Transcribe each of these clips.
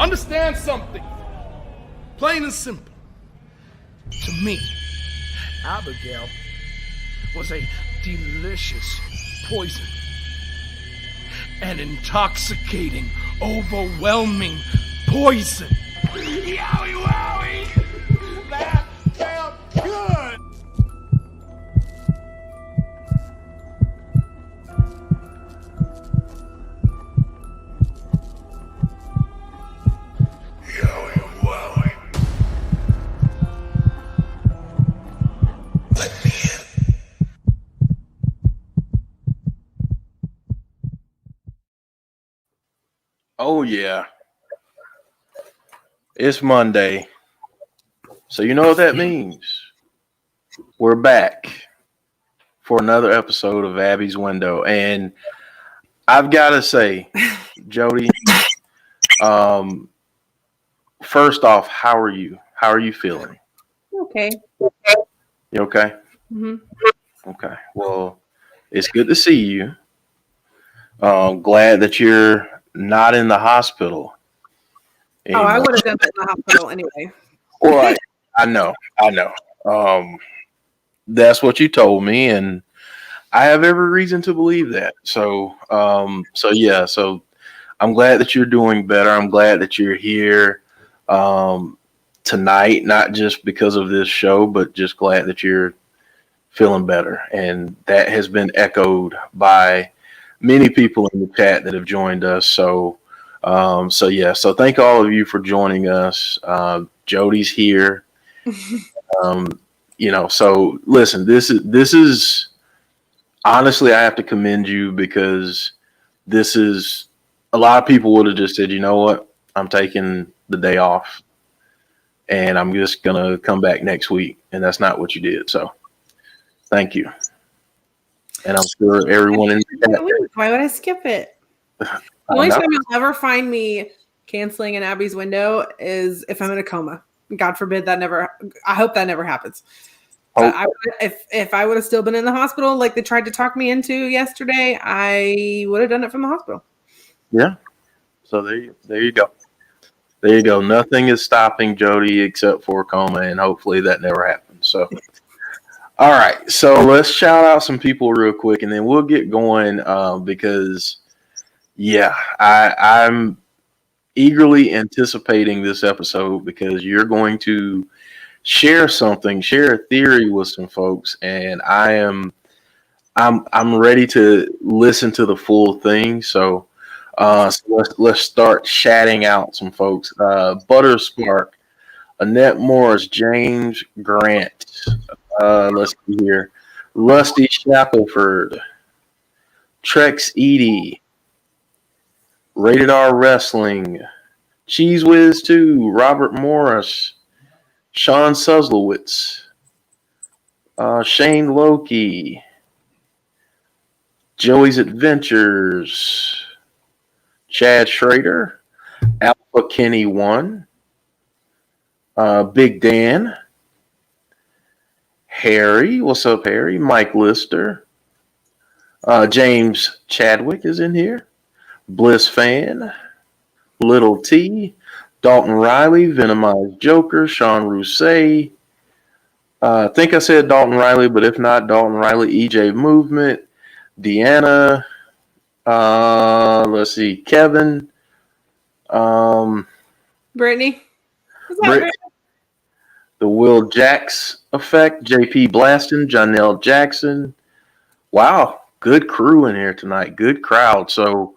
Understand something. Plain and simple. To me, Abigail was a delicious poison. An intoxicating, overwhelming poison. Yowie wowie! That felt good! Yowie wowie. Let me in. Oh, yeah. It's Monday. So you know what that means. We're back for another episode of Abby's Window. And I've got to say, Jodie, first off, how are you? How are you feeling? Okay. You okay? Mm-hmm. Okay. Well, it's good to see you. Glad that you're not in the hospital anymore. Oh, I would have done it in the hospital anyway. Well, I know. That's what you told me, and I have every reason to believe that. So I'm glad that you're doing better. I'm glad that you're here tonight, not just because of this show, but just glad that you're feeling better. And that has been echoed by many people in the chat that have joined us. So thank all of you for joining us. Jodie's here. So listen, this is honestly, I have to commend you because this is a lot of people would have just said, you know what, I'm taking the day off and I'm just gonna come back next week, and that's not what you did. So thank you. And I'm sure everyone in the chat. Why would I skip it? The only time you'll ever find me canceling an Abby's Window is if I'm in a coma. God forbid that never. I hope that never happens. If I would have still been in the hospital, like they tried to talk me into yesterday, I would have done it from the hospital. Yeah. So there you go. There you go. Nothing is stopping Jodie except for a coma, and hopefully that never happens. So. All right, so let's shout out some people real quick, and then we'll get going because, I'm eagerly anticipating this episode because you're going to share a theory with some folks, and I'm ready to listen to the full thing. So let's start chatting out some folks. Butterspark, Annette Morris, James Grant. Let's see here. Rusty Shackelford, Trex Edie, Rated R Wrestling, Cheese Whiz 2, Robert Morris, Sean Suslowitz, Shane Loki, Joey's Adventures, Chad Schrader, Alpha Kenny 1, Big Dan, Harry, what's up, Harry? Mike Lister. James Chadwick is in here. Bliss Fan. Little T. Dalton Riley. Venomized Joker. Sean Rousset. I think I said Dalton Riley, but if not, Dalton Riley. EJ Movement. Deanna. Let's see. Kevin. Brittany. The Will Jacks Effect, JP Blaston, Janelle Jackson. Wow, good crew in here tonight. Good crowd. So,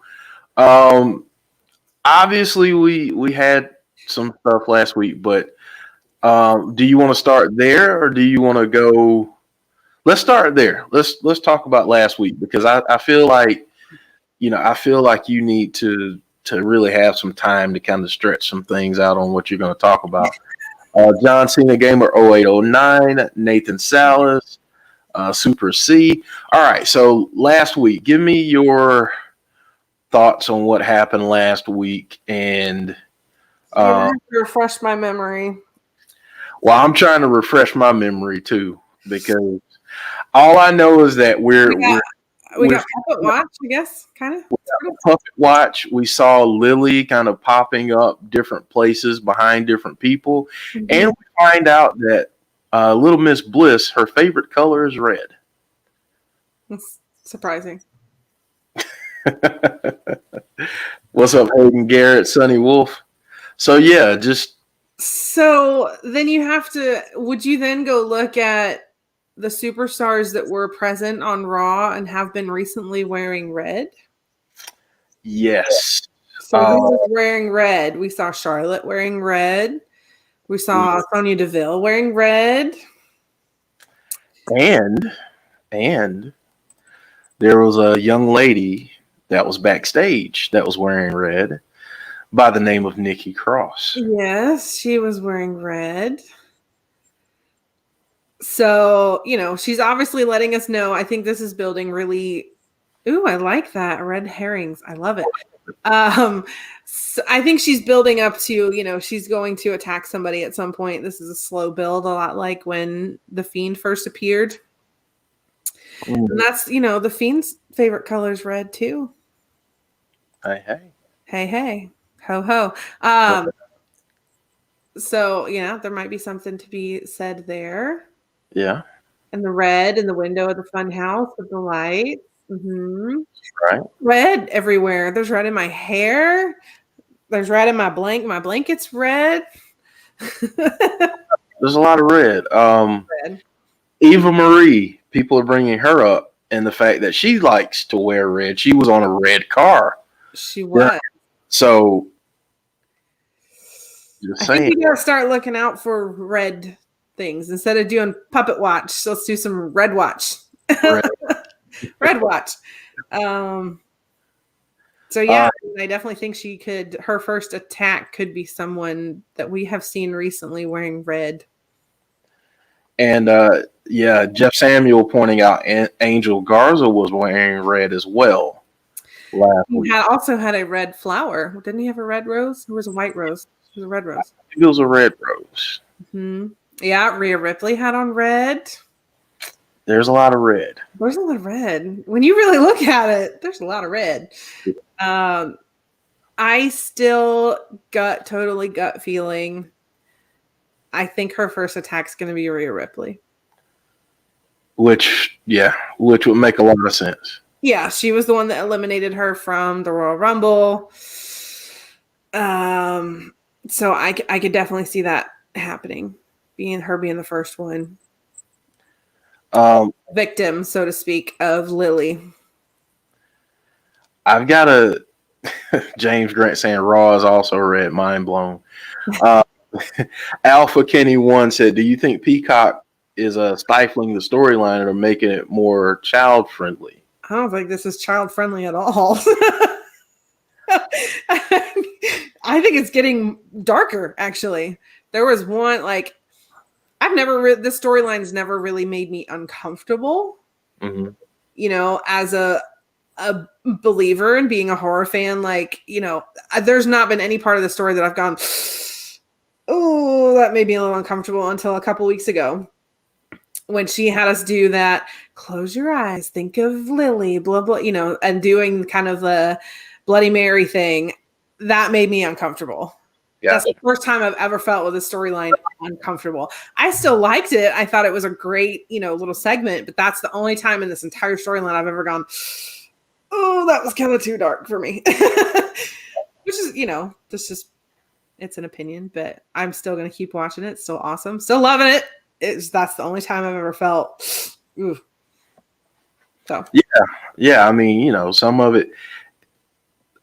obviously we had some stuff last week, but do you want to start there or do you want to go? Let's start there. Let's talk about last week because I feel like you need to really have some time to kind of stretch some things out on what you're going to talk about. John Cena Gamer 0809, Nathan Salas, Super C. All right, so last week, give me your thoughts on what happened last week. And refresh my memory. Well, I'm trying to refresh my memory too because all I know is that we got Puppet Watch, I guess, kind of. puppet watch, we saw Lily kind of popping up different places behind different people. Mhm. And we find out that Little Miss Bliss, her favorite color is red. That's surprising. What's up, Hayden Garrett, Sonny Wolf? So yeah, just So then you have to, would you then go look at the superstars that were present on Raw and have been recently wearing red? yes. So who was wearing red? We saw Charlotte wearing red. We saw Sonya Deville wearing red. And there was a young lady that was backstage that was wearing red by the name of Nikki Cross. Yes, she was wearing red. So, she's obviously letting us know. I think this is building really. Ooh, I like that. Red herrings. I love it. So I think she's building up to, she's going to attack somebody at some point. This is a slow build, a lot like when the Fiend first appeared. And that's, the Fiend's favorite color is red too. Hey. Hey. Ho, ho. So, there might be something to be said there. Yeah. And the red in the window of the Funhouse with the lights. Mm-hmm. Right. Red everywhere. There's red in my hair. There's red in my My blanket's red. There's a lot of red. Red. Eva Marie, people are bringing her up, and the fact that she likes to wear red. She was on a red car. She was. Yeah. So, just I saying. think we gotta start looking out for red things instead of doing puppet watch. Let's do some red watch. Red watch. So yeah, I definitely think her first attack could be someone that we have seen recently wearing red. And Jeff Samuel pointing out Angel Garza was wearing red as well last week. He also had a red flower. Didn't he have a red rose? Or was it a white rose? It was a red rose. It was a red rose. Mm-hmm. Yeah, Rhea Ripley had on red. There's a lot of red. There's a lot of red. When you really look at it, there's a lot of red. I still totally gut feeling. I think her first attack's going to be Rhea Ripley. Which would make a lot of sense. Yeah, she was the one that eliminated her from the Royal Rumble. So I could definitely see that happening, being the first one. Victim, so to speak, of Lily. I've got a James Grant saying Raw is also red. Mind blown. Alpha Kenny 1 said, do you think Peacock is stifling the storyline or making it more child friendly? I don't think this is child friendly at all. I think it's getting darker, actually. There was one, this storyline's never really made me uncomfortable. Mm-hmm. As a believer and being a horror fan, there's not been any part of the story that I've gone, oh, that made me a little uncomfortable until a couple weeks ago when she had us do that, close your eyes, think of Lily, blah, blah, and doing kind of the Bloody Mary thing. That made me uncomfortable. Yeah. That's the first time I've ever felt with a storyline uncomfortable. I still liked it. I thought it was a great, little segment, but that's the only time in this entire storyline I've ever gone, oh, that was kind of too dark for me. Which is, it's an opinion, but I'm still going to keep watching it. It's still awesome. Still loving it. That's the only time I've ever felt. Ooh. So. Yeah. I mean, some of it,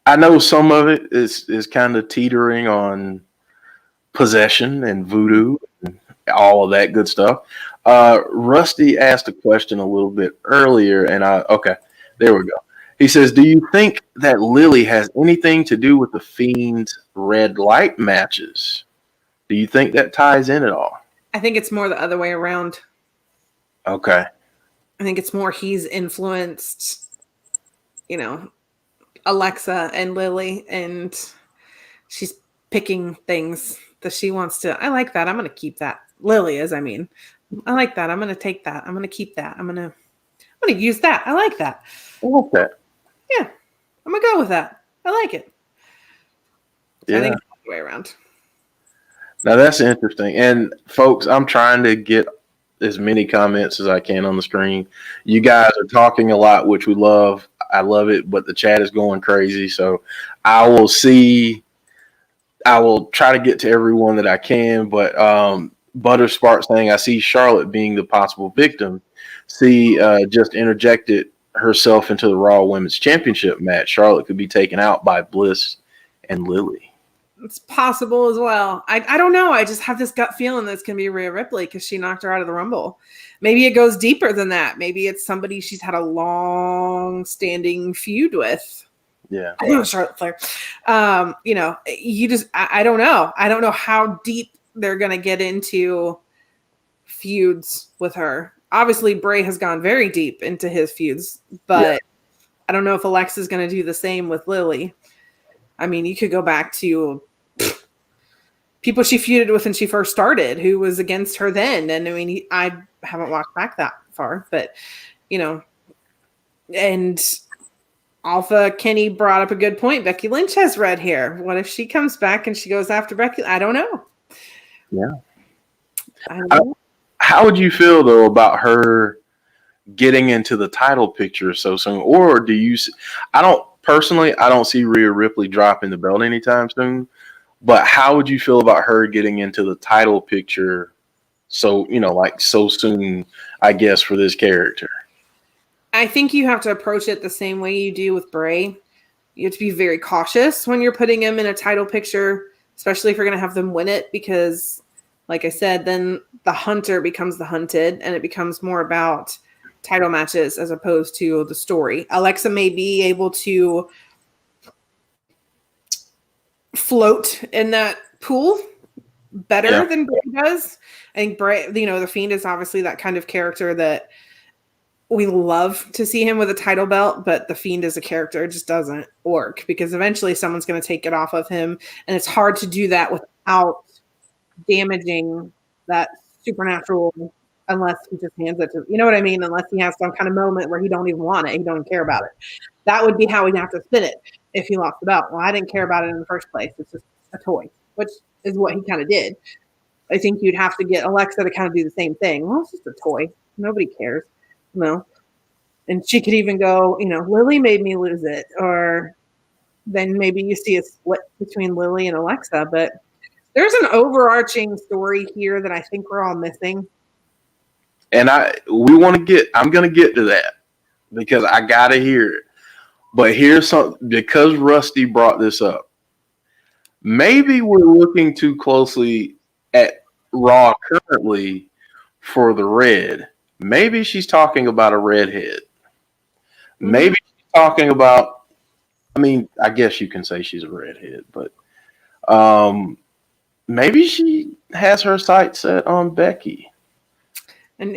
I know some of it is kind of teetering on possession and voodoo and all of that good stuff. Rusty asked a question a little bit earlier, and there we go. He says, do you think that Lily has anything to do with the Fiend's red light matches? Do you think that ties in at all? I think it's more the other way around. Okay. I think it's more he's influenced, Alexa and Lily, and she's picking things that she wants to. I like that. I'm going to keep that. Lily is, I like that. I'm going to take that. I'm going to keep that. I'm going to use that. I like that. I like that. Yeah. I'm gonna go with that. I like it. Yeah. I think it's the way around. Now that's interesting. And folks, I'm trying to get as many comments as I can on the screen. You guys are talking a lot, which we love. I love it, but the chat is going crazy. So I will try to get to everyone that I can. But Butterspark saying, I see Charlotte being the possible victim. Just interjected herself into the Raw Women's Championship match. Charlotte could be taken out by Bliss and Lily. It's possible as well. I don't know. I just have this gut feeling that it's going to be Rhea Ripley because she knocked her out of the Rumble. Maybe it goes deeper than that. Maybe it's somebody she's had a long-standing feud with. Yeah. I know Charlotte Flair. I don't know. I don't know how deep they're going to get into feuds with her. Obviously, Bray has gone very deep into his feuds, but I don't know if Alexa's going to do the same with Lily. I mean, you could go back to people she feuded with when she first started, who was against her then. And I mean, I haven't walked back that far, but and Alpha Kenny brought up a good point. Becky Lynch has red hair. What if she comes back and she goes after Becky? I don't know. Yeah. I don't know. How would you feel though about her getting into the title picture so soon? Or do you, I don't see Rhea Ripley dropping the belt anytime soon. But how would you feel about her getting into the title picture so soon, I guess, for this character? I think you have to approach it the same way you do with Bray. You have to be very cautious when you're putting him in a title picture, especially if you're going to have them win it, because, like I said, then the hunter becomes the hunted, and it becomes more about title matches as opposed to the story. Alexa may be able to float in that pool better than Bray does. I think Bray, the Fiend is obviously that kind of character that we love to see him with a title belt, but the Fiend as a character just doesn't work because eventually someone's going to take it off of him, and it's hard to do that without damaging that supernatural, unless he just hands it to, you know what I mean? Unless he has some kind of moment where he don't even want it, he don't even care about it. That would be how he'd have to spin it if he lost the belt. Well, I didn't care about it in the first place. It's just a toy, which is what he kind of did. I think you'd have to get Alexa to kind of do the same thing. Well, it's just a toy. Nobody cares. No. And she could even go, Lily made me lose it. Or then maybe you see a split between Lily and Alexa. But there's an overarching story here that I think we're all missing. And I'm going to get to that because I got to hear it. But here's something, because Rusty brought this up. Maybe we're looking too closely at Raw currently for the red. Maybe she's talking about a redhead. Maybe she's talking about, I guess you can say she's a redhead, but maybe she has her sights set on Becky. And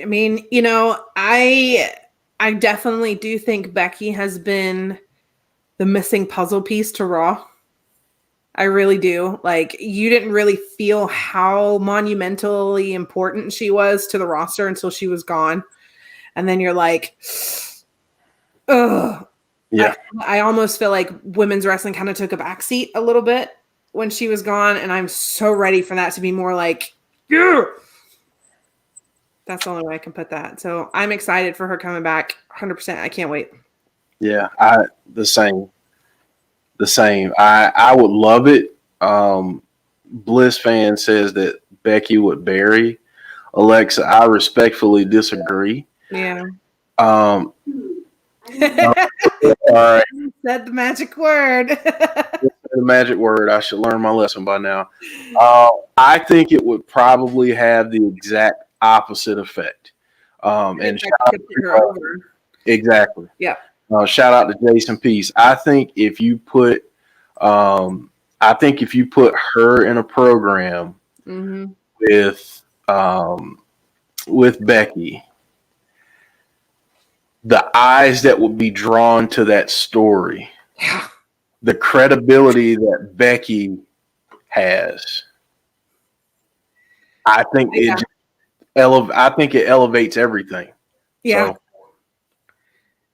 I definitely do think Becky has been the missing puzzle piece to Raw. I really do. Like, you didn't really feel how monumentally important she was to the roster until she was gone. And then you're like, ugh. Yeah. I almost feel like women's wrestling kind of took a backseat a little bit when she was gone. And I'm so ready for that to be more like, yeah. That's the only way I can put that. So I'm excited for her coming back 100%. I can't wait. Yeah, the same. I would love it. Bliss fan says that Becky would bury Alexa. I respectfully disagree. Yeah. All right. Said the magic word. The magic word. I should learn my lesson by now. I think it would probably have the exact opposite effect. Exactly. Yeah. Shout out to Jason Peace. I think if you put her in a program with Becky, the eyes that would be drawn to that story, the credibility that Becky has, I think it elevates everything. Yeah. So.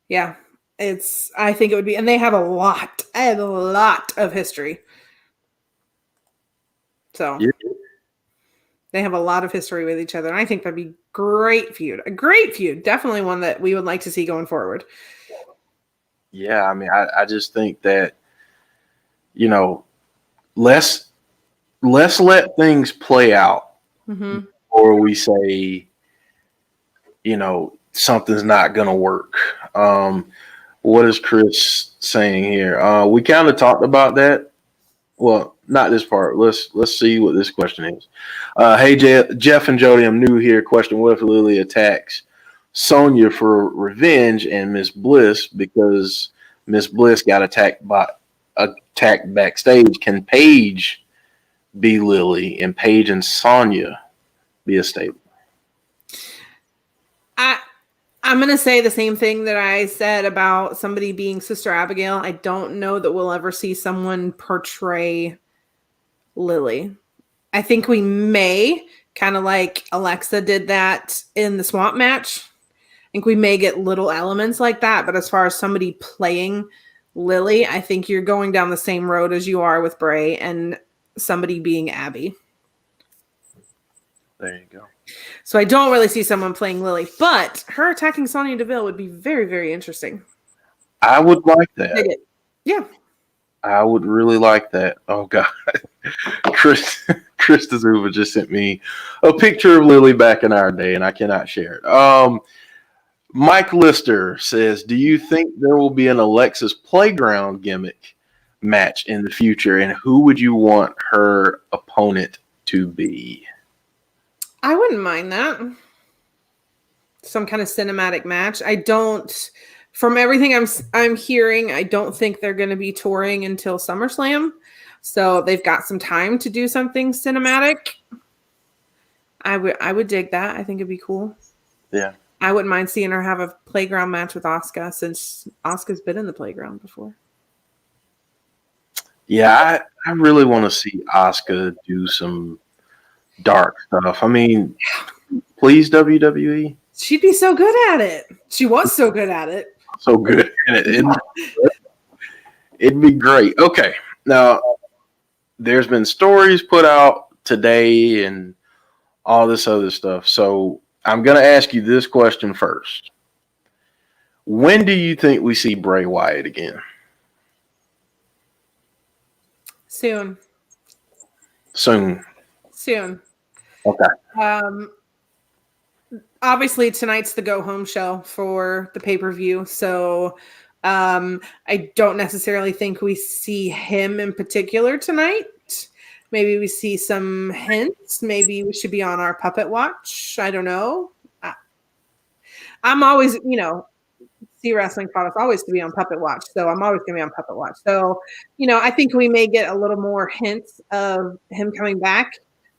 Yeah. I think it would be, and they have a lot of history. So Yeah. they have a lot of history with each other. And I think that'd be great feud. A great feud. Definitely one that we would like to see going forward. Yeah, I mean, I just think that, you know, let's let things play out, or we say, you know, something's not gonna work. What is Chris saying here? We kind of talked about that. Well, not this part. Let's see what this question is. Hey, Jeff and Jody, I'm new here. Question: what if Lily attacks Sonya for revenge and Miss Bliss because Miss Bliss got attacked backstage? Can Paige be Lily and Paige and Sonya be a stable? I'm going to say the same thing that I said about somebody being Sister Abigail. I don't know that we'll ever see someone portray Lily. I think we may, kind of like Alexa did that in the swamp match. I think we may get little elements like that. But as far as somebody playing Lily, I think you're going down the same road as you are with Bray and somebody being Abby. There you go. So I don't really see someone playing Lily, but her attacking Sonya Deville would be very, very interesting. I would like that. Yeah. I would really like that. Oh God. Chris DeZuba just sent me a picture of Lily back in our day, and I cannot share it. Mike Lister says, do you think there will be an Alexis Playground gimmick match in the future, and who would you want her opponent to be? I wouldn't mind that. Some kind of cinematic match. I don't, from everything I'm hearing, I don't think they're going to be touring until SummerSlam. So they've got some time to do something cinematic. I would dig that. I think it'd be cool. Yeah. I wouldn't mind seeing her have a playground match with Asuka, since Asuka's been in the playground before. Yeah, I really want to see Asuka do some dark stuff. I mean, please, WWE. She'd be so good at it. She was so good at it. So good at it. It'd be great. Okay. Now, there's been stories put out today and all this other stuff. So I'm going to ask you this question first. When do you think we see Bray Wyatt again? Soon. Okay. Obviously tonight's the go home show for the pay-per-view. So I don't necessarily think we see him in particular tonight. Maybe we see some hints. Maybe we should be on our puppet watch. I don't know. I'm always, See Wrestling taught us always to be on puppet watch. So I'm always going to be on puppet watch. So, I think we may get a little more hints of him coming back.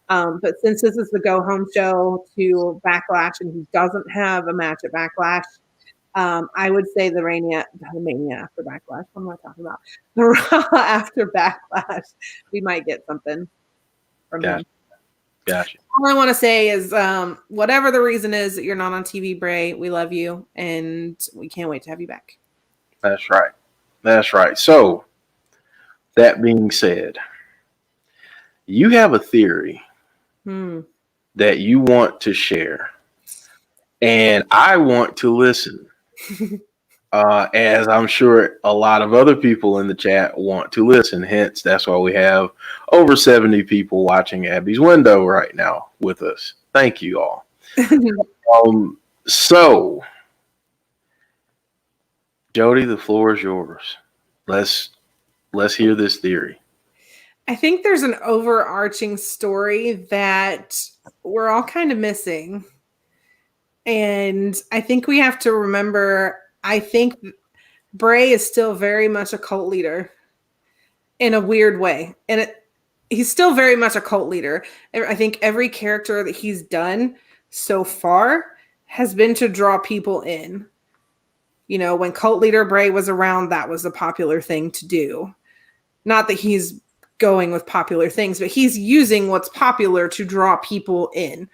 But since this is the go home show to Backlash and he doesn't have a match at Backlash, I would say the Mania after Backlash. What am I talking about? The Raw after Backlash. We might get something from him. Gotcha. All I want to say is whatever the reason is that you're not on TV, Bray, we love you and we can't wait to have you back. That's right. So, that being said, you have a theory that you want to share, and I want to listen. As I'm sure a lot of other people in the chat want to listen. Hence, that's why we have over 70 people watching Abby's Window right now with us. Thank you all. So, Jody, the floor is yours. Let's hear this theory. I think there's an overarching story that we're all kind of missing. And I think we have to remember, I think Bray is still very much a cult leader in a weird way. And he's still very much a cult leader. I think every character that he's done so far has been to draw people in. When cult leader Bray was around, that was a popular thing to do. Not that he's going with popular things, but he's using what's popular to draw people in,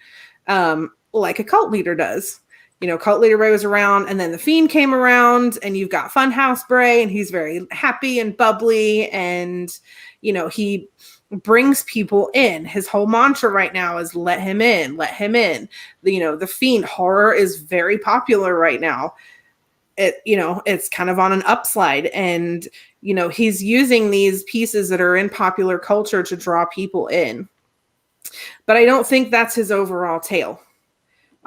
like a cult leader does. Cult Leader Bray was around, and then the Fiend came around, and you've got Funhouse Bray, and he's very happy and bubbly, and he brings people in. His whole mantra right now is let him in, let him in. The Fiend horror is very popular right now. It's kind of on an upslide, and he's using these pieces that are in popular culture to draw people in. But I don't think that's his overall tale.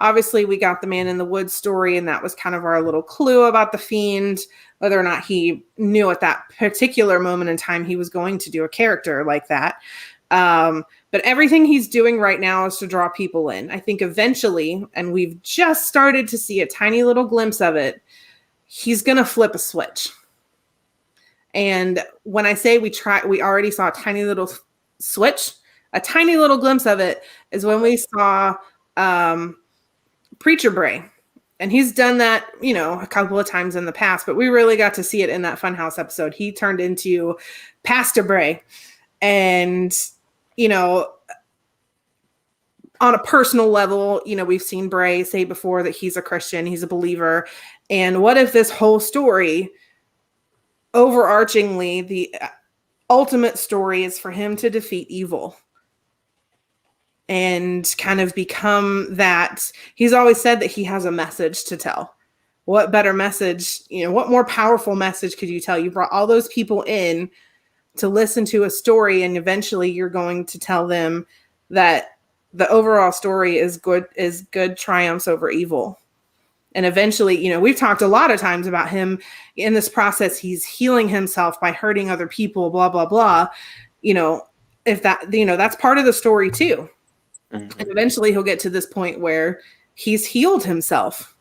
Obviously, we got the Man in the Woods story, and that was kind of our little clue about the Fiend, whether or not he knew at that particular moment in time he was going to do a character like that. But everything he's doing right now is to draw people in. I think eventually, and we've just started to see a tiny little glimpse of it, he's going to flip a switch. And when I say we already saw a tiny little switch, a tiny little glimpse of it is when we saw Preacher Bray. And he's done that, a couple of times in the past, but we really got to see it in that Funhouse episode. He turned into Pastor Bray. And, on a personal level, we've seen Bray say before that he's a Christian, he's a believer. And what if this whole story, overarchingly, the ultimate story is for him to defeat evil and kind of become that? He's always said that he has a message to tell. What better message, what more powerful message could you tell? You brought all those people in to listen to a story, and eventually you're going to tell them that the overall story is good triumphs over evil. And eventually, we've talked a lot of times about him in this process. He's healing himself by hurting other people, blah, blah, blah. If that, that's part of the story too. Mm-hmm. And eventually he'll get to this point where he's healed himself.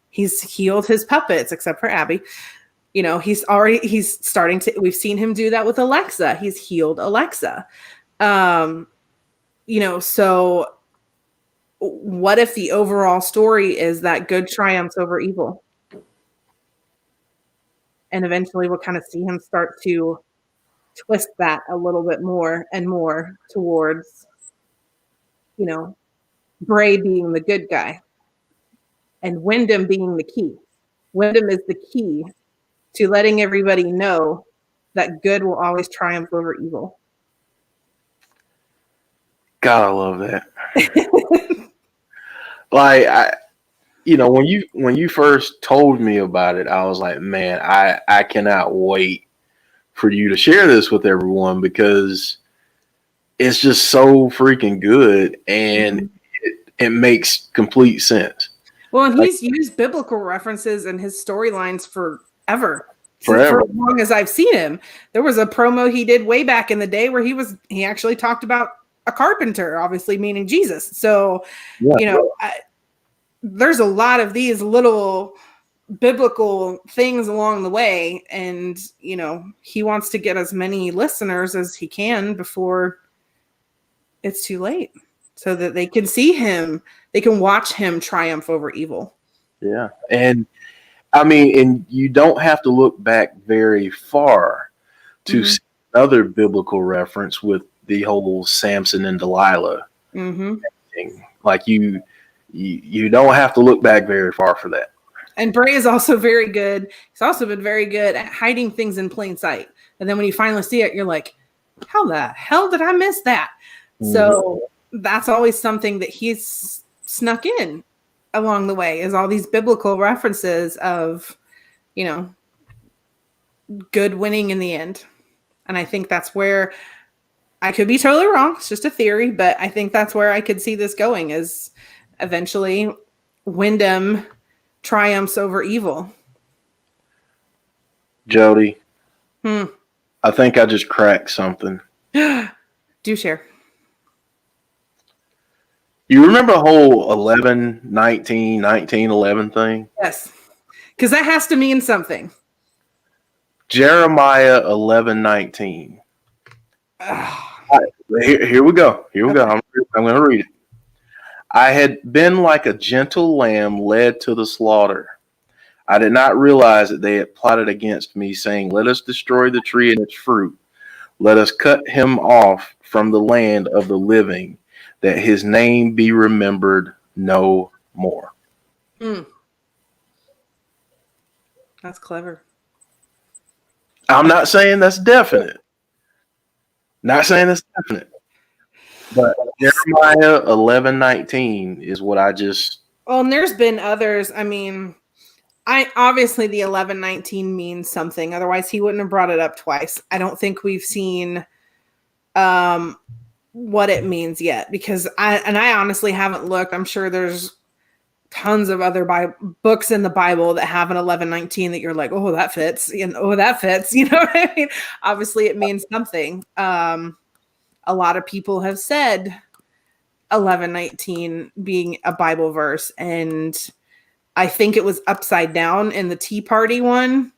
He's healed his puppets, except for Abby. He's starting to, we've seen him do that with Alexa. He's healed Alexa. So what if the overall story is that good triumphs over evil? And eventually we'll kind of see him start to twist that a little bit more and more towards, Bray being the good guy and Wyndham being the key. Wyndham is the key to letting everybody know that good will always triumph over evil. God, I love that. When you first told me about it, I was like, man, I cannot wait for you to share this with everyone, because it's just so freaking good, and it makes complete sense. Well, and he's used biblical references in his storylines forever. For as long as I've seen him. There was a promo he did way back in the day where he actually talked about a carpenter, obviously meaning Jesus. So, there's a lot of these little biblical things along the way. And, he wants to get as many listeners as he can before it's too late, so that they can see him, they can watch him triumph over evil. Yeah. And and you don't have to look back very far to see another biblical reference with the whole Samson and Delilah thing. Like you don't have to look back very far for that. And Bray is also very good. He's also been very good at hiding things in plain sight. And then when you finally see it, you're like, how the hell did I miss that? So that's always something that he's snuck in along the way, is all these biblical references of, good winning in the end. And I think that's where, I could be totally wrong, it's just a theory, but I think that's where I could see this going, is eventually Wyndham triumphs over evil. Jodie, I think I just cracked something. Do share. You remember the whole 1911 thing? Yes. Because that has to mean something. Jeremiah 11:19. Here we go. I'm going to read it. I had been like a gentle lamb led to the slaughter. I did not realize that they had plotted against me, saying, let us destroy the tree and its fruit. Let us cut him off from the land of the living, that his name be remembered no more. Mm. That's clever. I'm not saying that's definite. Not saying it's definite. But Jeremiah 11:19 is what I just. Well, and there's been others. I mean, I obviously the 11:19 means something. Otherwise, he wouldn't have brought it up twice. I don't think we've seen what it means yet, because I honestly haven't looked. I'm sure there's tons of other books in the Bible that have an 11:19 that you're like, oh, that fits, that fits. You know what I mean? Obviously, it means something. A lot of people have said 11:19 being a Bible verse, and I think it was upside down in the Tea Party one,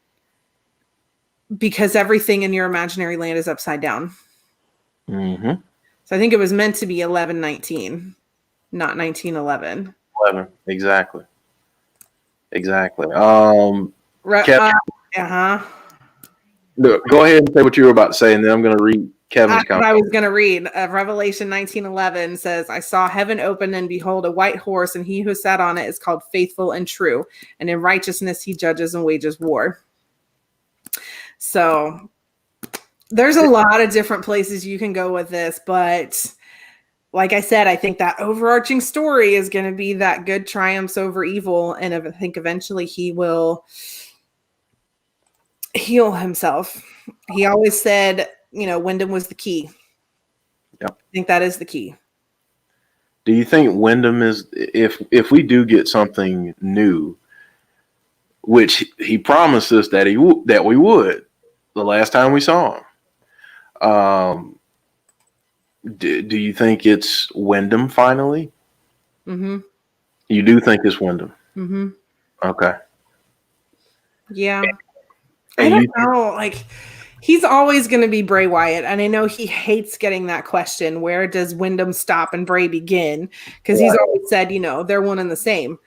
because everything in your imaginary land is upside down. Mm-hmm. So I think it was meant to be 11:19, not 19:11. 11, exactly. Kevin, go ahead and say what you were about to say, and then I'm going to read Kevin's comment. What I was going to read. Revelation 19:11 says, I saw heaven open, and behold, a white horse, and he who sat on it is called Faithful and True, and in righteousness he judges and wages war. So there's a lot of different places you can go with this, but like I said, I think that overarching story is going to be that good triumphs over evil, and I think eventually he will heal himself. He always said, Wyndham was the key. Yep. I think that is the key. Do you think Wyndham is, if we do get something new, which he promised us that we would the last time we saw him, do you think it's Wyndham finally? Mm-hmm. You do think it's Wyndham? Mm-hmm. Okay. Yeah. I don't know. Like, he's always going to be Bray Wyatt, and I know he hates getting that question, where does Wyndham stop and Bray begin? Because he's always said, they're one and the same.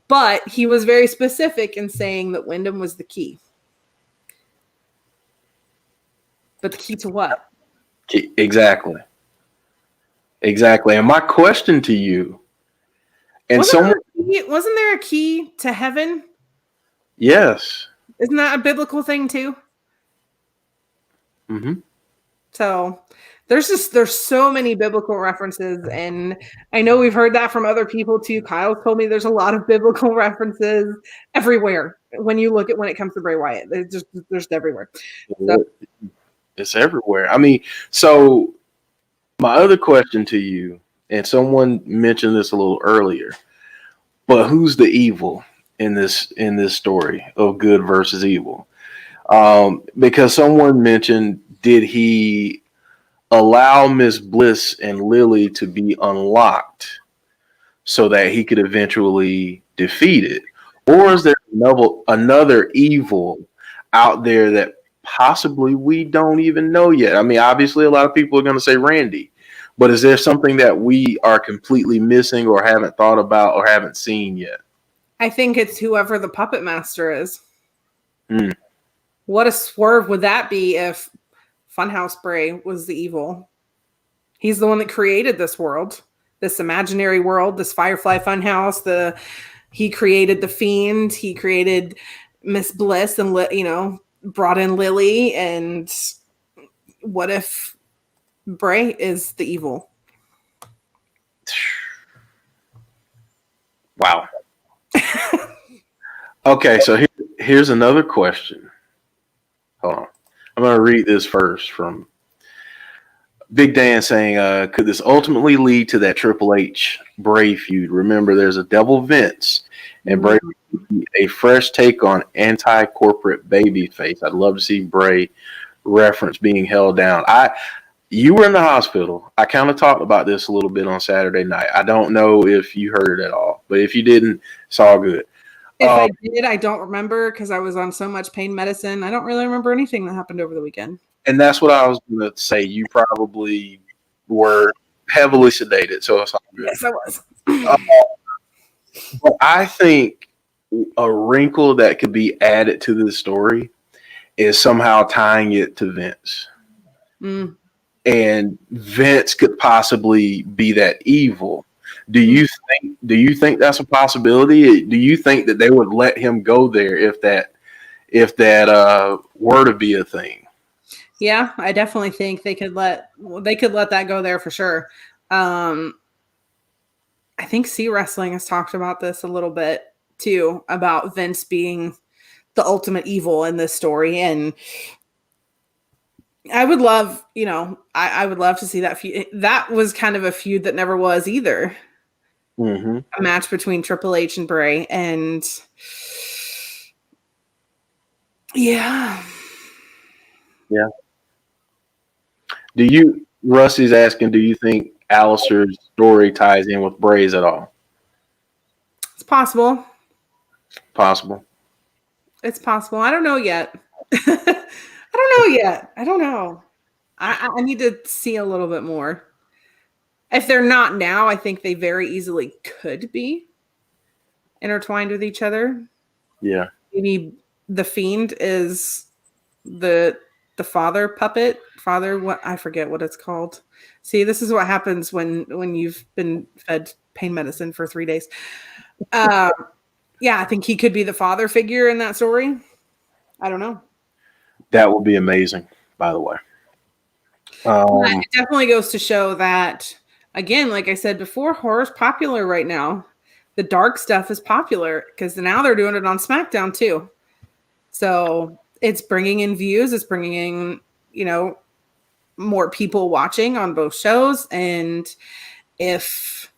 But he was very specific in saying that Wyndham was the key. But the key to what? Exactly. And my question to you, and wasn't there a key to heaven? Yes. Isn't that a biblical thing too? Mm-hmm. So there's so many biblical references, and I know we've heard that from other people too. Kyle told me there's a lot of biblical references everywhere when it comes to Bray Wyatt. There's everywhere. So, it's everywhere. I mean, so my other question to you, and someone mentioned this a little earlier, but who's the evil in this story of good versus evil? Because someone mentioned, did he allow Miss Bliss and Lily to be unlocked so that he could eventually defeat it? Or is there another evil out there that possibly we don't even know yet? I mean, obviously a lot of people are going to say Randy, but is there something that we are completely missing or haven't thought about or haven't seen yet? I think it's whoever the puppet master is. What a swerve would that be if Funhouse Bray was the evil? He's the one that created this world, this imaginary world, this Firefly Funhouse. He created the Fiend. He created Miss Bliss, and brought in Lily. And what if Bray is the evil? Wow. Okay, so here's another question. Hold on. I'm going to read this first from Big Dan saying, could this ultimately lead to that Triple H Bray feud? Remember, there's a Devil Vince, and Bray a fresh take on anti-corporate babyface. I'd love to see Bray reference being held down. You were in the hospital. I kind of talked about this a little bit on Saturday night. I don't know if you heard it at all, but if you didn't, it's all good. If I did, I don't remember because I was on so much pain medicine. I don't really remember anything that happened over the weekend. And that's what I was going to say. You probably were heavily sedated, so it's all good. Yes, I was. But I think a wrinkle that could be added to this story is somehow tying it to Vince. And Vince could possibly be that evil. Do you think that's a possibility? Do you think that they would let him go there if that were to be a thing? Yeah, I definitely think they could let that go there for sure. I think C Wrestling has talked about this a little bit too, about Vince being the ultimate evil in this story. And I would love, I would love to see that feud. That was kind of a feud that never was either. Mm-hmm. A match between Triple H and Bray. And yeah. Yeah. Rusty's asking, do you think Alistair's story ties in with Bray's at all? It's possible. Possible. It's possible. I don't know yet. I don't know. I need to see a little bit more. If they're not now, I think they very easily could be intertwined with each other. Yeah. Maybe the Fiend is the father puppet. What I forget what it's called. See, this is what happens when you've been fed pain medicine for 3 days. Yeah, I think he could be the father figure in that story. I don't know. That would be amazing, by the way. It definitely goes to show that, again, like I said before, horror's popular right now. The dark stuff is popular because now they're doing it on SmackDown too. So it's bringing in views. It's bringing in, more people watching on both shows. And if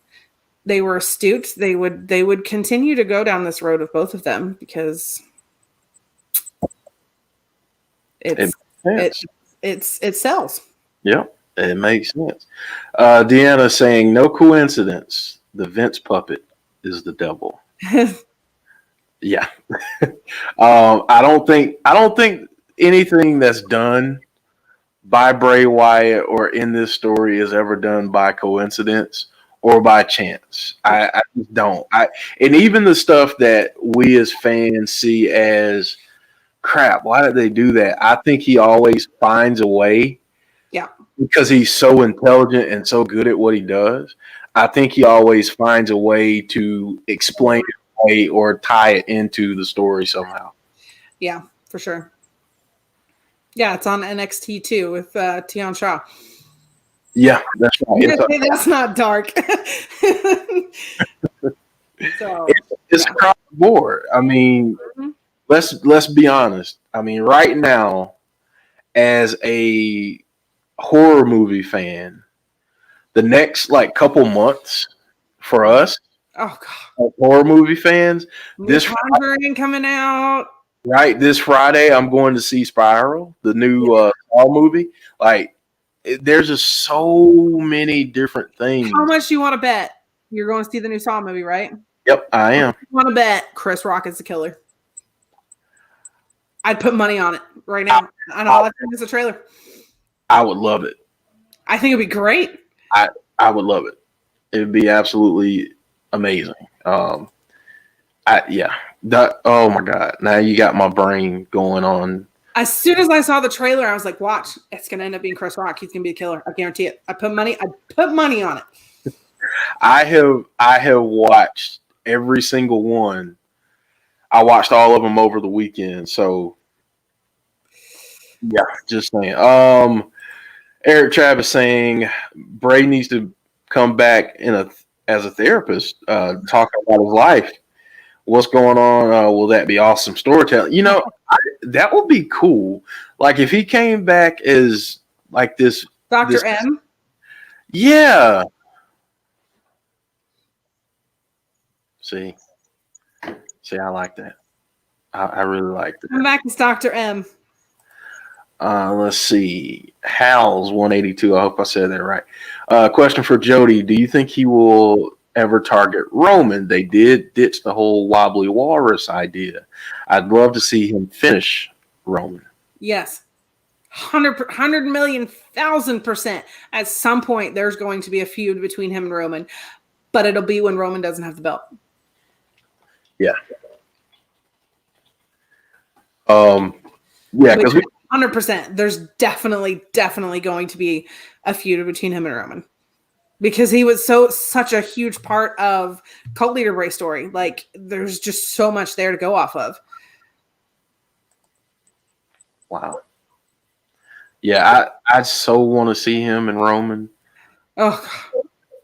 they were astute, they would continue to go down this road with both of them because it sells. Yeah, it makes sense. Deanna saying, no coincidence. The Vince puppet is the devil. Yeah. I don't think anything that's done by Bray Wyatt or in this story is ever done by coincidence or by chance. I just don't. And even the stuff that we as fans see as crap, why did they do that? I think he always finds a way. Yeah. Because he's so intelligent and so good at what he does. I think he always finds a way to explain it away or tie it into the story somehow. Yeah, for sure. Yeah, it's on NXT too with Tian Shaw. Yeah, that's right. That's not dark. So it's across the board. I mean, let's be honest. I mean, right now, as a horror movie fan, the next couple months for us, horror movie fans, this Conjuring coming out. Right, this Friday, I'm going to see Spiral, the new Saw movie. There's just so many different things. How much do you want to bet you're going to see the new Saw movie, right? Yep, I am. You want to bet Chris Rock is the killer? I'd put money on it right now. I know all I think is a trailer. I would love it. I think it'd be great. I would love it. It would be absolutely amazing. Oh my God. Now you got my brain going on. As soon as I saw the trailer, I was like, watch, it's going to end up being Chris Rock. He's going to be a killer. I guarantee it. I put money on it. I have watched every single one. I watched all of them over the weekend. So yeah, just saying. Eric Travis saying Bray needs to come back as a therapist, talking about his life. What's going on? Will that be awesome storytelling? That would be cool. If he came back as this Dr. M. Yeah. See, I like that. I really like that. Come back as Dr. M. Let's see. Hal's 182. I hope I said that right. Question for Jody. Do you think he will ever target Roman? They did ditch the whole wobbly walrus idea. I'd love to see him finish Roman. Yes. 100 million, 1,000%. At some point, there's going to be a feud between him and Roman, but it'll be when Roman doesn't have the belt. Yeah. Yeah, because 100%. There's definitely going to be a feud between him and Roman. because he was such a huge part of Cult Leader Bray story. Like, there's just so much there to go off of. Wow. Yeah, I so want to see him and Roman. Oh,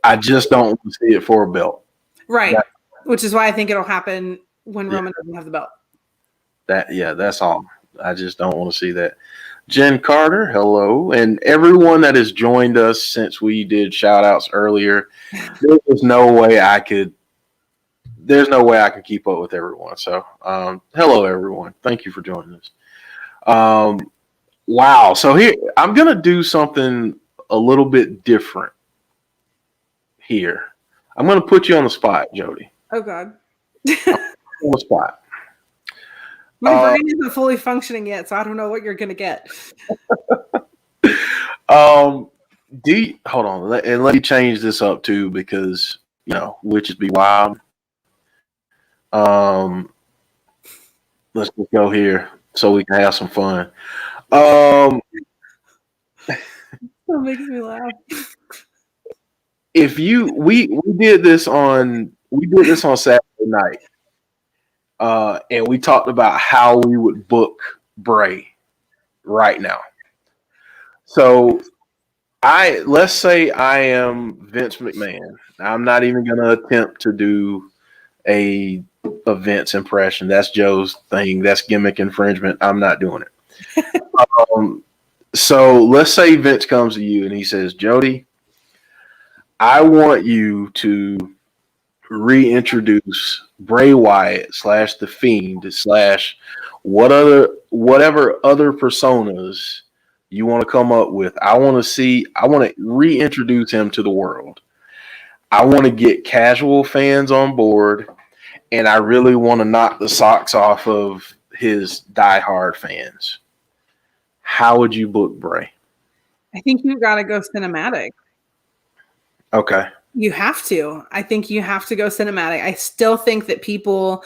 I just don't want to see it for a belt. right. Which is why I think it'll happen when Roman doesn't have the belt. That's all. I just don't want to see that. Jen Carter, hello. And everyone that has joined us since we did shout outs earlier, there's no way I could keep up with everyone. So hello everyone. Thank you for joining us. Wow. So here I'm gonna do something a little bit different here. I'm gonna put you on the spot, Jodie. Oh God. On the spot. My brain isn't fully functioning yet, so I don't know what you're gonna get. Hold on, let me change this up too, because witches be wild. Let's just go here so we can have some fun. That makes me laugh. If we did this on Saturday night. And we talked about how we would book Bray right now. So let's say I am Vince McMahon. I'm not even going to attempt to do a Vince impression. That's Joe's thing. That's gimmick infringement. I'm not doing it. So let's say Vince comes to you and he says, Jodie, I want you to reintroduce Bray Wyatt / the Fiend / whatever other personas you want to come up with. I want to reintroduce him to the world. I want to get casual fans on board, and I really want to knock the socks off of his diehard fans. How would you book Bray? I think you got to go cinematic. Okay. You have to. I think you have to go cinematic. I still think that people,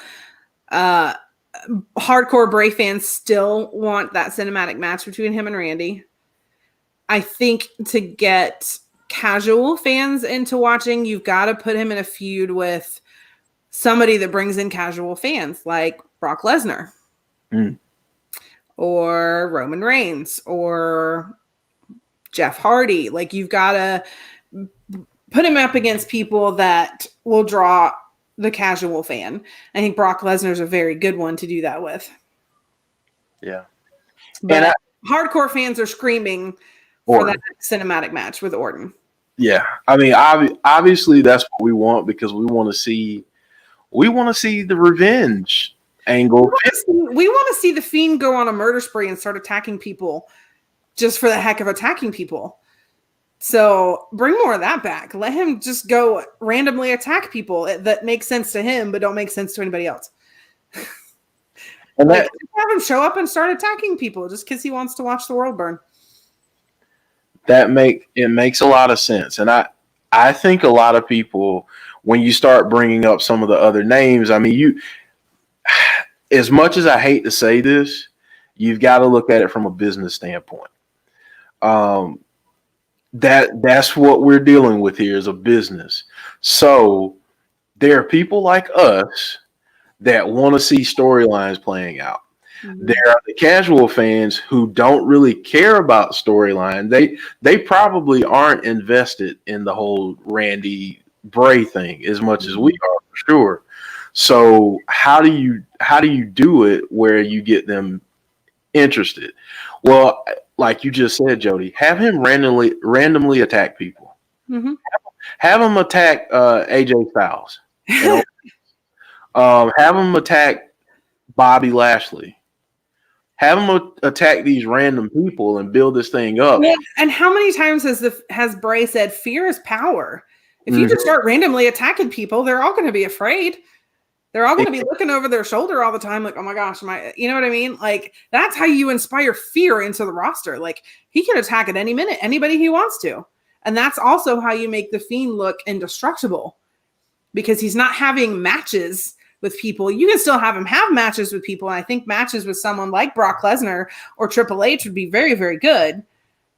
hardcore Bray fans, still want that cinematic match between him and Randy. I think to get casual fans into watching, you've got to put him in a feud with somebody that brings in casual fans, like Brock Lesnar or Roman Reigns or Jeff Hardy. Like, you've got to put him up against people that will draw the casual fan. I think Brock Lesnar is a very good one to do that with. Yeah. But hardcore fans are screaming for that cinematic match with Orton. Yeah. I mean, obviously that's what we want, because we want to see the revenge angle. We want to see the Fiend go on a murder spree and start attacking people just for the heck of attacking people. So bring more of that back. Let him just go randomly attack people that make sense to him, but don't make sense to anybody else. And have him show up and start attacking people just because he wants to watch the world burn. It makes a lot of sense. And I think a lot of people, when you start bringing up some of the other names, I mean, as much as I hate to say this, you've got to look at it from a business standpoint. That's what we're dealing with here, is a business. So there are people like us that want to see storylines playing out. Mm-hmm. There are the casual fans who don't really care about storyline. They probably aren't invested in the whole Randy Bray thing as much as we are, for sure. So how do you do it where you get them interested? Well, like you just said, Jodie, have him randomly attack people. Mm-hmm. Have him attack AJ Styles. Have him attack Bobby Lashley. Have him attack these random people and build this thing up. Yeah. And how many times has Bray said fear is power? If you just start randomly attacking people, they're all going to be afraid. They're all going to be looking over their shoulder all the time, like, oh my gosh, you know what I mean? Like, that's how you inspire fear into the roster. Like, he can attack at any minute, anybody he wants to. And that's also how you make the Fiend look indestructible, because he's not having matches with people. You can still have him have matches with people. And I think matches with someone like Brock Lesnar or Triple H would be very, very good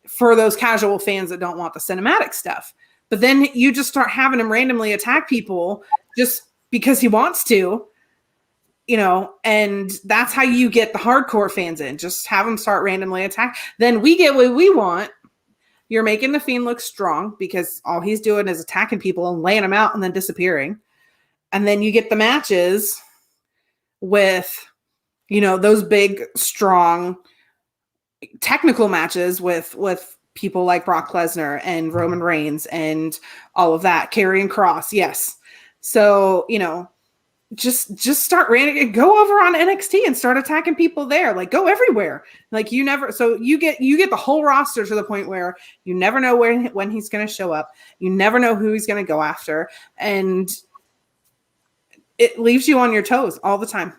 for those casual fans that don't want the cinematic stuff. But then you just start having him randomly attack people just because he wants to, and that's how you get the hardcore fans in. Just have them start randomly attack. Then we get what we want. You're making the Fiend look strong because all he's doing is attacking people and laying them out and then disappearing. And then you get the matches with, those big, strong, technical matches with people like Brock Lesnar and Roman Reigns and all of that. Karrion Kross, yes. So, just start ranting, go over on NXT and start attacking people there. Like, go everywhere. Like, you get the whole roster to the point where you never know when he's going to show up. You never know who he's going to go after. And it leaves you on your toes all the time.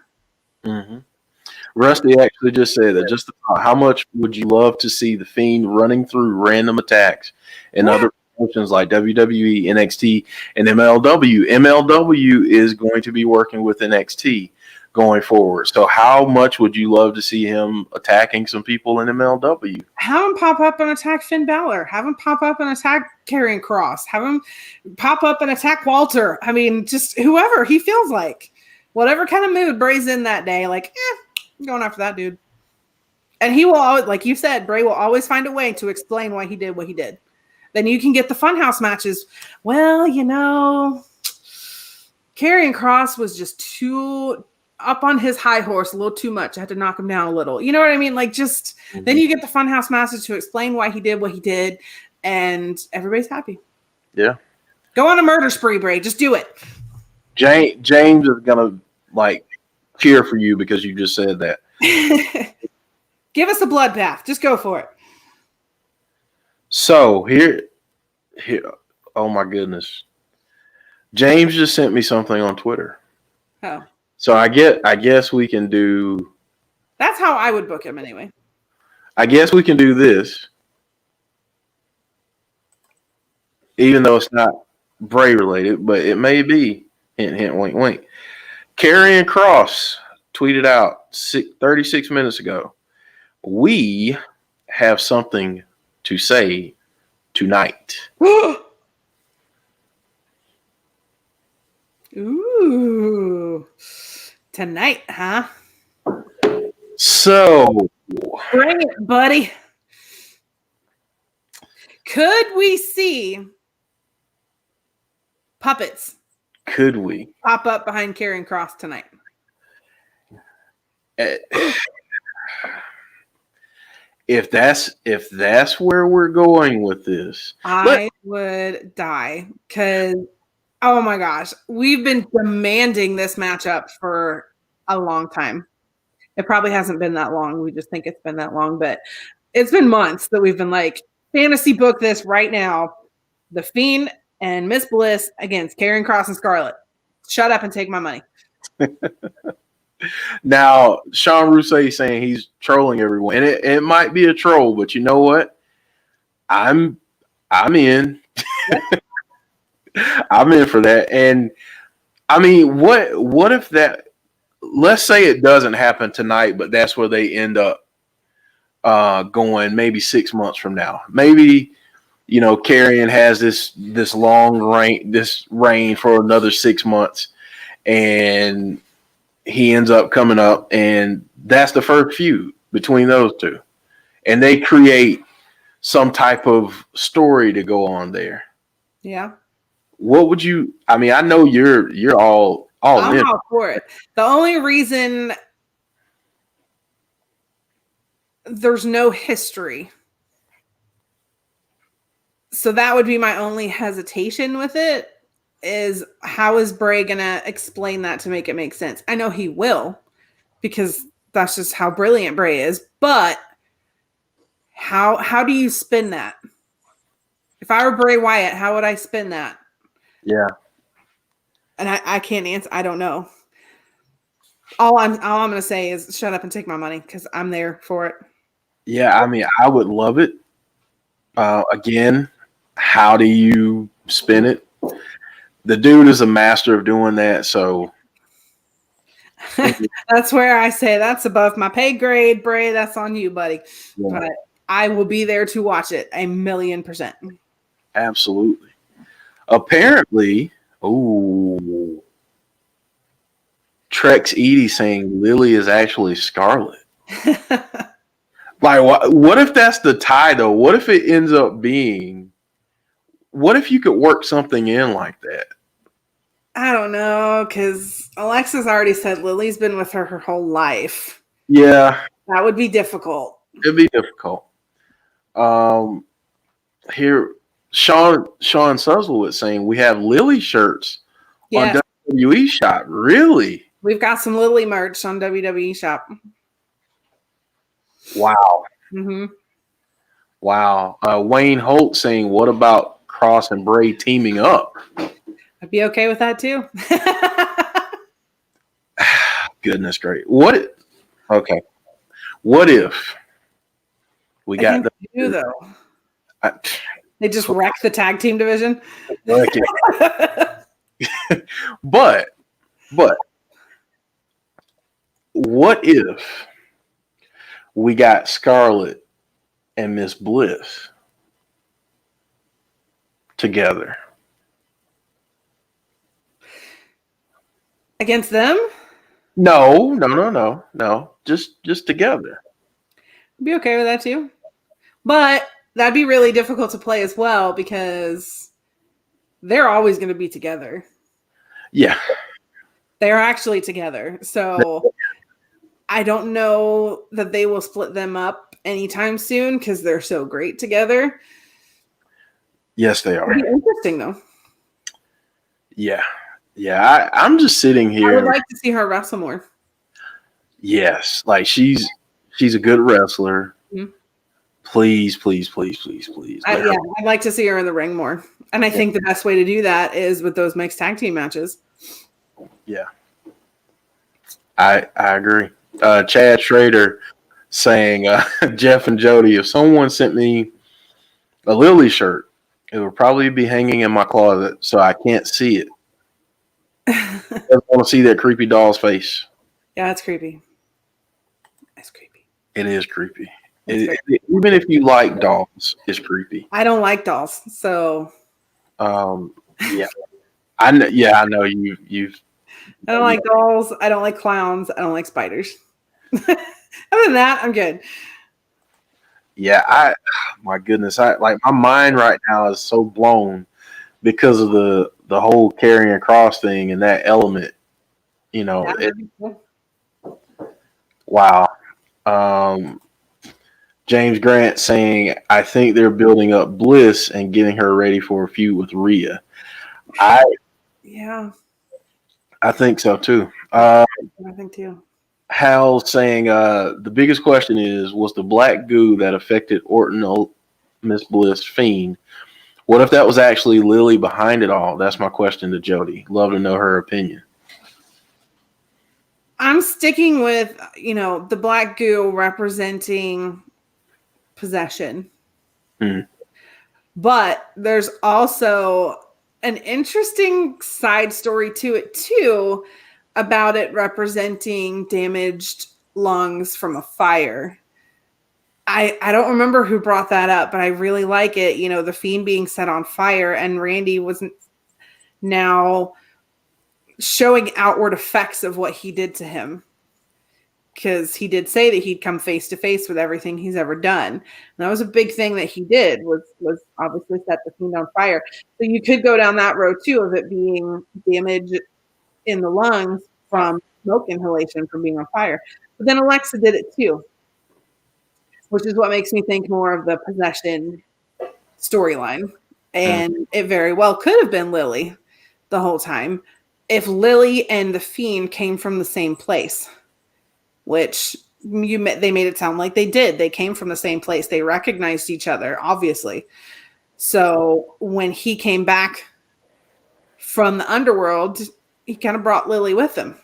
Mm-hmm. Rusty actually just said that. Just how much would you love to see the Fiend running through random attacks and other promotions like WWE, NXT, and MLW? MLW is going to be working with NXT going forward. So how much would you love to see him attacking some people in MLW? Have him pop up and attack Finn Balor. Have him pop up and attack Karrion Kross. Have him pop up and attack Walter. I mean, just whoever he feels like. Whatever kind of mood Bray's in that day, like, I'm going after that dude. And he will always, like you said, Bray will always find a way to explain why he did what he did. Then you can get the Funhouse matches. Well, Karrion Kross was just too up on his high horse a little too much. I had to knock him down a little. You know what I mean? Like, just then you get the Funhouse matches to explain why he did what he did, and everybody's happy. Yeah. Go on a murder spree, Bray. Just do it. James is gonna cheer for you because you just said that. Give us a bloodbath. Just go for it. So here, oh my goodness. James just sent me something on Twitter. Oh. So I guess we can do. That's how I would book him anyway. I guess we can do this. Even though it's not Bray related, but it may be. Hint, hint, wink, wink. Karrion Kross tweeted out 36 minutes ago, "We have something to say tonight." Ooh. Tonight, huh? So. Bring it, buddy. Could we see puppets? Could we pop up behind Karrion Kross tonight? If that's where we're going with this, I would die because, oh my gosh, we've been demanding this matchup for a long time. It probably hasn't been that long. We just think it's been that long, but it's been months that we've been like, fantasy book this right now. The Fiend and Miss Bliss against Karrion Kross and Scarlette. Shut up and take my money. Now, Sean Rousseau is saying he's trolling everyone, and it might be a troll, but you know what? I'm in. I'm in for that. And I mean, what if that? Let's say it doesn't happen tonight, but that's where they end up going. Maybe 6 months from now, maybe. Karrion has this long reign for another 6 months, and he ends up coming up, and that's the first feud between those two, and they create some type of story to go on there. Yeah. What would you? I mean, I know you're all I'm in. all for it. The only reason there's no history. So that would be my only hesitation with it, is how is Bray going to explain that to make it make sense? I know he will, because that's just how brilliant Bray is. But how do you spin that? If I were Bray Wyatt, how would I spin that? Yeah. And I can't answer. I don't know. All I'm going to say is shut up and take my money, because I'm there for it. Yeah, I mean, I would love it. Again, how do you spin it? The dude is a master of doing that. So that's where I say that's above my pay grade, Bray. That's on you, buddy. Yeah. But I will be there to watch it 1,000,000%. Absolutely. Apparently, Trex Edie saying Lily is actually Scarlett. Like, what if that's the tie, though? What if it ends up being? What if you could work something in like that? I don't know, because Alexa's already said Lily's been with her whole life. Yeah, That would be difficult. it'd be difficult. Here, Sean Suzzlewitz saying we have Lily shirts Yes, on WWE Shop. Really? we've got some Lily merch on WWE Shop. Wow. Mm-hmm. Wow. Wayne Holt saying, what about Cross and Bray teaming up? I'd be okay with that too. Goodness great. Okay. What if we got I think they do, though. I, They just wrecked the tag team division. but what if we got Scarlett and Miss Bliss together? Against them? No. Just together. I'd be okay with that too. But that'd be really difficult to play as well because they're always going to be together. Yeah. They're actually together. So I don't know that they will split them up anytime soon because they're so great together. Yes, they are. It'd be interesting though. Yeah. I'm just sitting here. I would like to see her wrestle more. Yes, like she's a good wrestler. Mhm. Please. I'd like to see her in the ring more. And I think the best way to do that is with those mixed tag team matches. Yeah. I agree. Chad Schrader saying, Jeff and Jody, if someone sent me a Lily shirt, it would probably be hanging in my closet so I can't see it. I don't want to see that creepy doll's face. Yeah, it's creepy. It's creepy. It is creepy. Even if you like dolls, it's creepy. I don't like dolls, so yeah. I know you've I don't like dolls. I don't like clowns. I don't like spiders. Other than that, I'm good. Yeah, my goodness, my mind right now is so blown because of the whole carrying cross thing and that element. You know, wow. James Grant saying, I think they're building up Bliss and getting her ready for a feud with Rhea. I think so too. I think too. Hal saying, the biggest question was the black goo that affected Orton, Miss Bliss, Fiend. What if that was actually Lily behind it all? That's my question to Jody. Love to know her opinion. I'm sticking with, the black goo representing possession. Mm. But there's also an interesting side story to it too about it representing damaged lungs from a fire. I don't remember who brought that up, but I really like it. The Fiend being set on fire and Randy wasn't now showing outward effects of what he did to him. Because he did say that he'd come face to face with everything he's ever done. And that was a big thing that he did was obviously set the Fiend on fire. So you could go down that road too of it being damage in the lungs from smoke inhalation from being on fire. But then Alexa did it too, which is what makes me think more of the possession storyline. And it very well could have been Lily the whole time if Lily and the Fiend came from the same place. Which they made it sound like they did. They came from the same place. They recognized each other, obviously. So when he came back from the underworld, he kind of brought Lily with him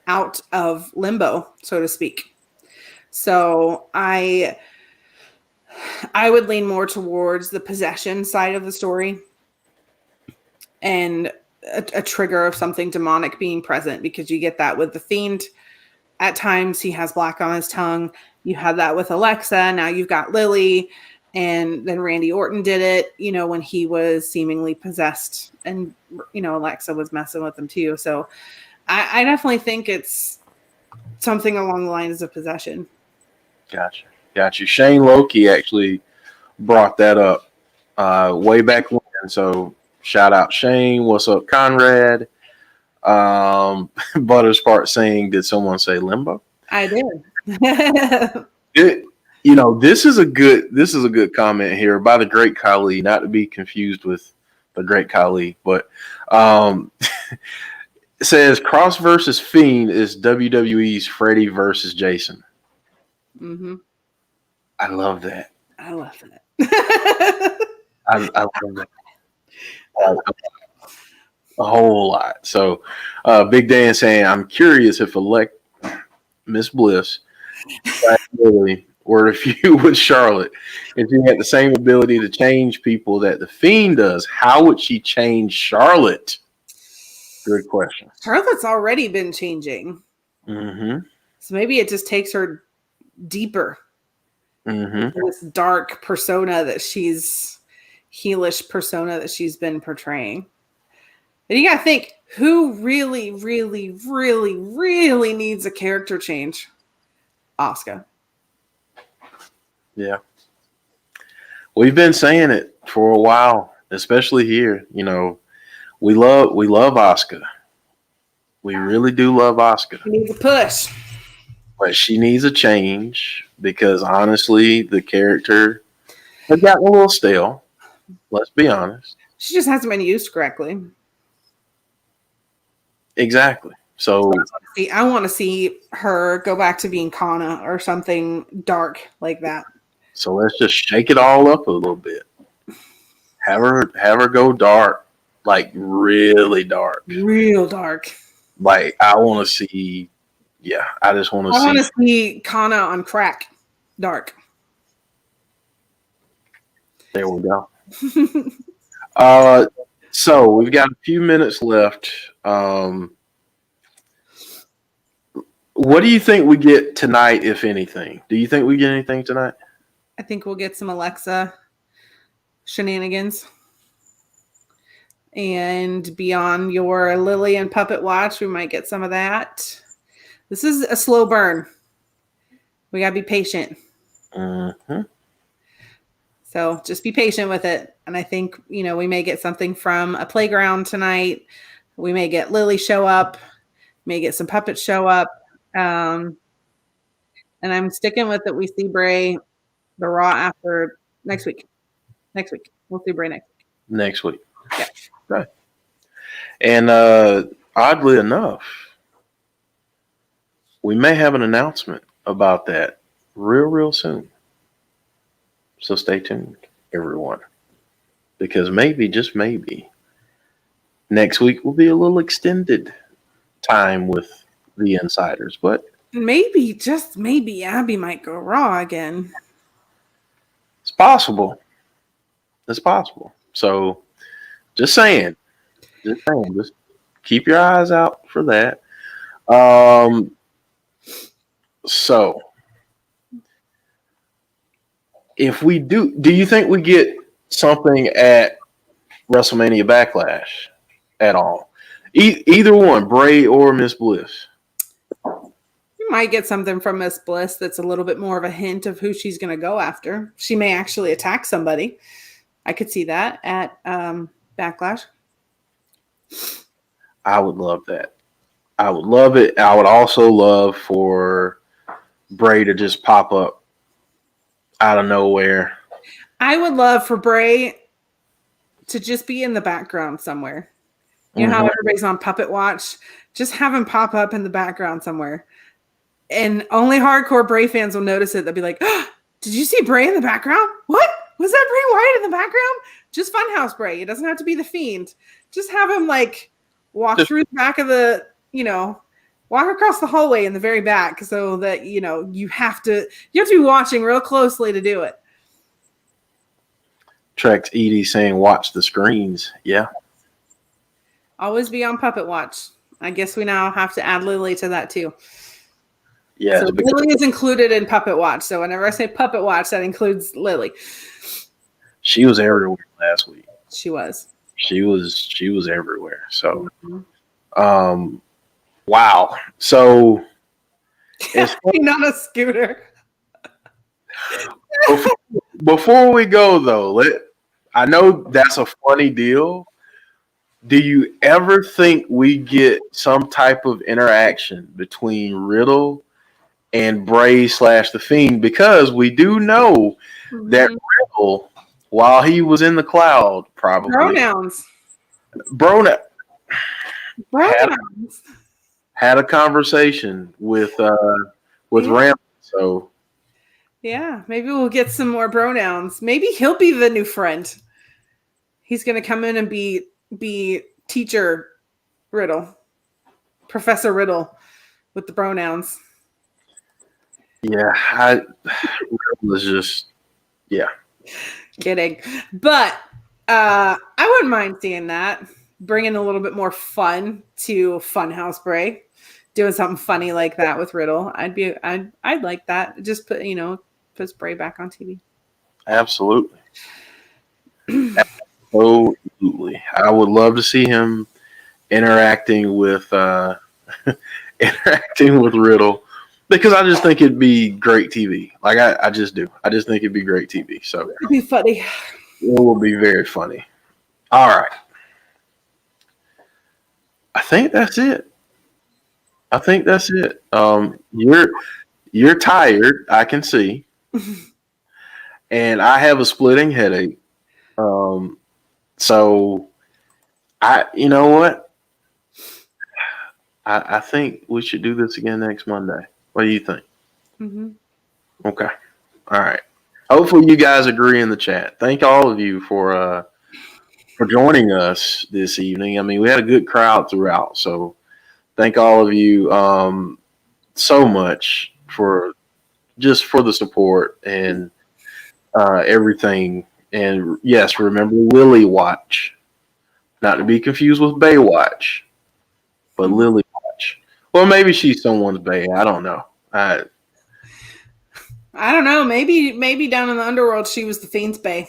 out of limbo, so to speak. So I would lean more towards the possession side of the story and a trigger of something demonic being present, because you get that with the Fiend. At times he has black on his tongue. You had that with Alexa. Now you've got Lily. And then Randy Orton did it, when he was seemingly possessed, and, Alexa was messing with him too. So I definitely think it's something along the lines of possession. Gotcha. Shane Loki actually brought that up way back when. So shout out Shane. What's up, Conrad? Butterspart saying, did someone say limbo? I did. This is a good comment here by the great Khali, not to be confused with the great Khali, but it says Cross versus Fiend is WWE's Freddy versus Jason. Mm-hmm. I love that. I love that. I love that. A whole lot. So, Big Dan saying, I'm curious if Miss Bliss really were to feud with Charlotte. If she had the same ability to change people that the Fiend does, how would she change Charlotte? Good question. Charlotte's already been changing. Mm-hmm. So maybe it just takes her deeper. Mm-hmm. This dark persona that heelish persona that she's been portraying. And you got to think, who really, really, really, really needs a character change? Asuka. Yeah. We've been saying it for a while, especially here. We love Asuka. We really do love Asuka. She needs a push. But she needs a change because honestly, the character has gotten a little stale. Let's be honest. She just hasn't been used correctly. Exactly. So I want to see her go back to being Kana or something dark like that. So let's just shake it all up a little bit. Have her go dark, like really dark. Real dark. Like I want to see. Yeah, I just want to see. I want to see Kana on crack, dark. There we go. So we've got a few minutes left. What do you think we get tonight, if anything? Do you think we get anything tonight? I think we'll get some Alexa shenanigans. And beyond your Lily and Puppet Watch, we might get some of that. This is a slow burn. We got to be patient. Mm-hmm. So just be patient with it. And I think, we may get something from a playground tonight. We may get Lily show up, may get some puppets show up. And I'm sticking with it. We see Bray, the Raw after next week. We'll see Bray next week. Yeah. Right. And oddly enough, we may have an announcement about that real soon. So stay tuned, everyone. Because maybe, just maybe, next week will be a little extended time with the insiders. But maybe, just maybe, Abby might go Raw again. It's possible. So just saying. Just keep your eyes out for that. So if we do you think we get something at WrestleMania Backlash at all? Either one, Bray or Miss Bliss. You might get something from Miss Bliss that's a little bit more of a hint of who she's going to go after. She may actually attack somebody. I could see that at Backlash. I would love that. I would love it. I would also love for Bray to just pop up out of nowhere. I would love for Bray to just be in the background somewhere. You know how everybody's on Puppet Watch? Just have him pop up in the background somewhere. And only hardcore Bray fans will notice it. They'll be like, oh, did you see Bray in the background? What? Was that Bray Wyatt in the background? Just Funhouse Bray. It doesn't have to be the Fiend. Just have him walk through the back of the, walk across the hallway in the very back so that, you have to be watching real closely to do it. Trex Edie saying, watch the screens. Yeah. Always be on Puppet Watch. I guess we now have to add Lily to that too. Yes, So Lily is included in Puppet Watch. So whenever I say Puppet Watch, that includes Lily. she was everywhere last week. She was. She was everywhere. So, Mm-hmm. wow. So, it's Not a scooter. before we go though, I know that's a funny deal. Do you ever think we get some type of interaction between Riddle and Bray / the Fiend? Because we do know that Riddle, while he was in the cloud, probably Pronouns. Brona Pronouns. had a conversation with Ram. So Yeah, maybe we'll get some more pronouns. Maybe he'll be the new friend. He's gonna come in and be teacher Riddle, Professor Riddle, with the pronouns. yeah, Riddle is just Kidding, but I wouldn't mind seeing that. Bringing a little bit more fun to Funhouse Bray, doing something funny like that with Riddle. I'd like that. Just puts Bray back on TV. absolutely. Absolutely. I would love to see him interacting with Riddle because I just think it'd be great TV. Like I just do. I just think it'd be great TV. So It'd be funny. it will be very funny. All right. I think that's it. You're tired, I can see. And I have a splitting headache. So you know what? I think we should do this again next Monday. What do you think? Mm-hmm. Okay. All right. Hopefully you guys agree in the chat. Thank all of you for joining us this evening. I mean, we had a good crowd throughout, so thank all of you so much for the support and everything. And yes, remember Lily Watch, not to be confused with Baywatch, but Lily Watch. Well, maybe she's someone's Bay. I don't know. I don't know. Maybe down in the underworld, she was the Fiend's Bay.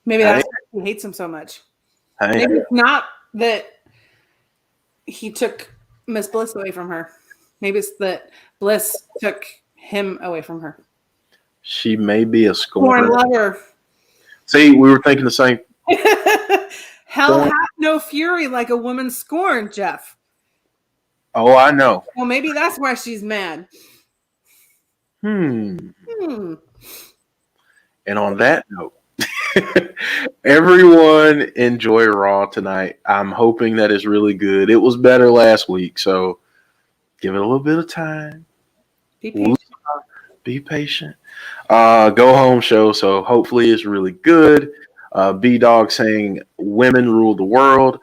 Maybe that's why he hates him so much. Maybe it's not that he took Miss Bliss away from her. Maybe it's that Bliss took him away from her. She may be a scorner. Scorn lover. See, we were thinking the same. Hell hath no fury like a woman scorned, Jeff. Oh, I know. Well, maybe that's why she's mad. And on that note, everyone enjoy Raw tonight. I'm hoping that it's really good. It was better last week, so give it a little bit of time. Be patient. Be patient. Go home show, so hopefully it's really good. B-Dog saying women rule the world.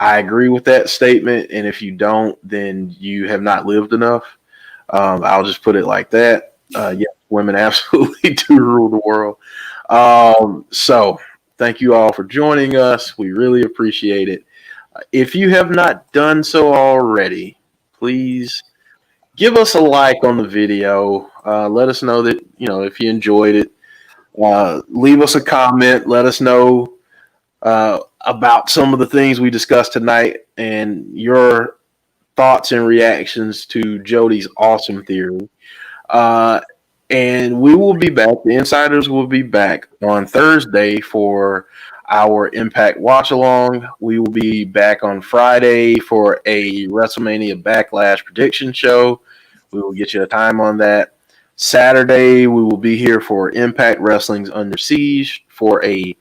I agree with that statement, and if you don't, then you have not lived enough. I'll just put it like that. Yeah, women absolutely do rule the world. So thank you all for joining us. We really appreciate it. If you have not done so already, please give us a like on the video. Let us know that, if you enjoyed it. Leave us a comment. Let us know about some of the things we discussed tonight and your thoughts and reactions to Jodie's awesome theory. And we will be back. The Insiders will be back on Thursday for our Impact Watch Along. We will be back on Friday for a WrestleMania Backlash prediction show. We will get you a time on that. Saturday, we will be here for Impact Wrestling's Under Siege for a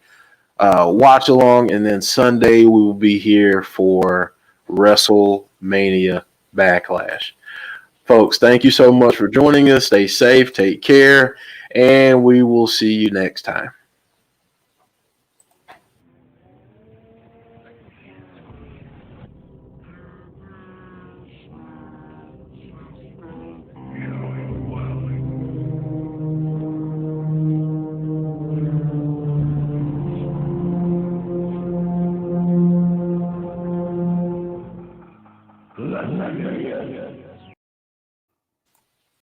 watch along. And then Sunday, we will be here for WrestleMania Backlash. Folks, thank you so much for joining us. Stay safe, take care, and we will see you next time.